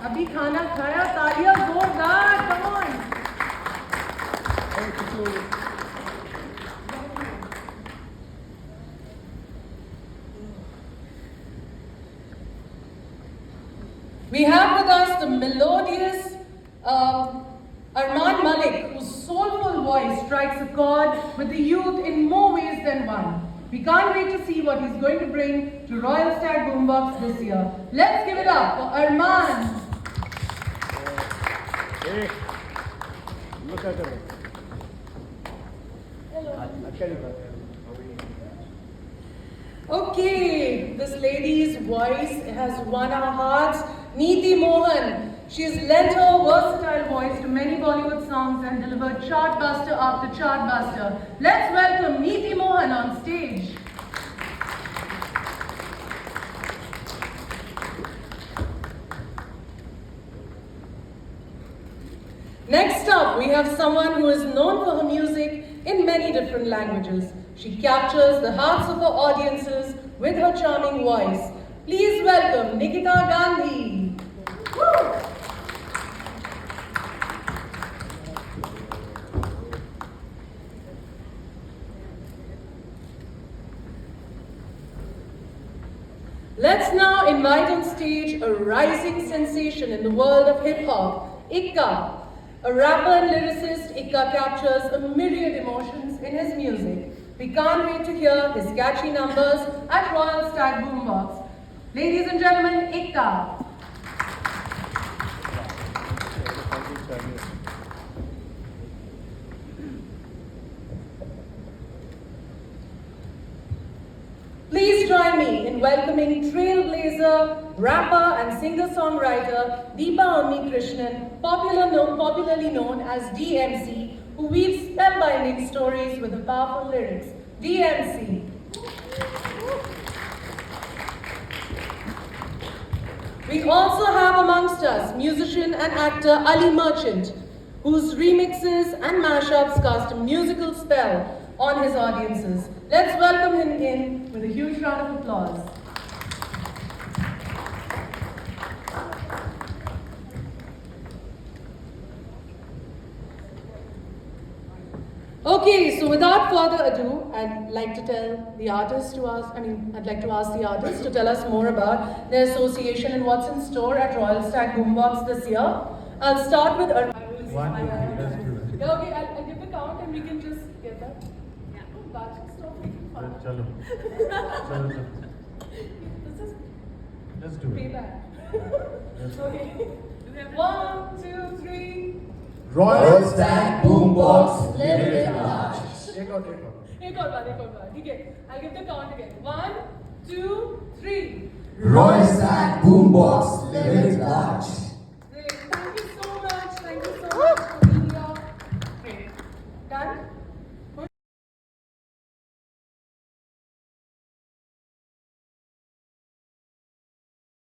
अभी खाना खाया, तालियां जोरदार, come on. We have with us the melodious Armaan Malik, whose soulful voice strikes a chord with the youth in more ways than one. We can't wait to see what he's going to bring to Royal Stag Boombox this year. Let's give it up for Armaan. Hey, look at her. Hello. Hello. Okay, this lady's voice has won our hearts. Neeti Mohan. She's lent her versatile voice to many Bollywood songs and delivered chartbuster after chartbuster. Let's welcome Neeti Mohan on stage. Next up, we have someone who is known for her music in many different languages. She captures the hearts of her audiences with her charming voice. Please welcome Nikita Gandhi. Woo! Let's now invite on stage a rising sensation in the world of hip-hop, Ikka. A rapper and lyricist, Ikka captures a myriad emotions in his music. We can't wait to hear his catchy numbers at Royal Stag Boombox. Ladies and gentlemen, Ikka. Please join me in welcoming trailblazer, rapper and singer-songwriter Deepa Onni Krishnan, popularly known as DMC, who weaves spellbinding stories with the powerful lyrics. DMC. We also have amongst us musician and actor Ali Merchant, whose remixes and mashups cast a musical spell on his audiences. Let's welcome him in with a huge round of applause. Okay, so without further ado, I'd like to ask the artists to tell us more about their association and what's in store at Royal Stag Boombox this year. I'll start with One, two, three, let's do it. Yeah, okay, I'll give the count and we can just get that. Yeah. Badshah, stop making fun. Chalo. This is Let's do it. payback. Let's do Okay. 1, 2, 3. Royal Stag Boombox, live it large. Take out. एक और बार ठीक है I'll give the count again 1 2 3 Royal Stag Boombox, live it large.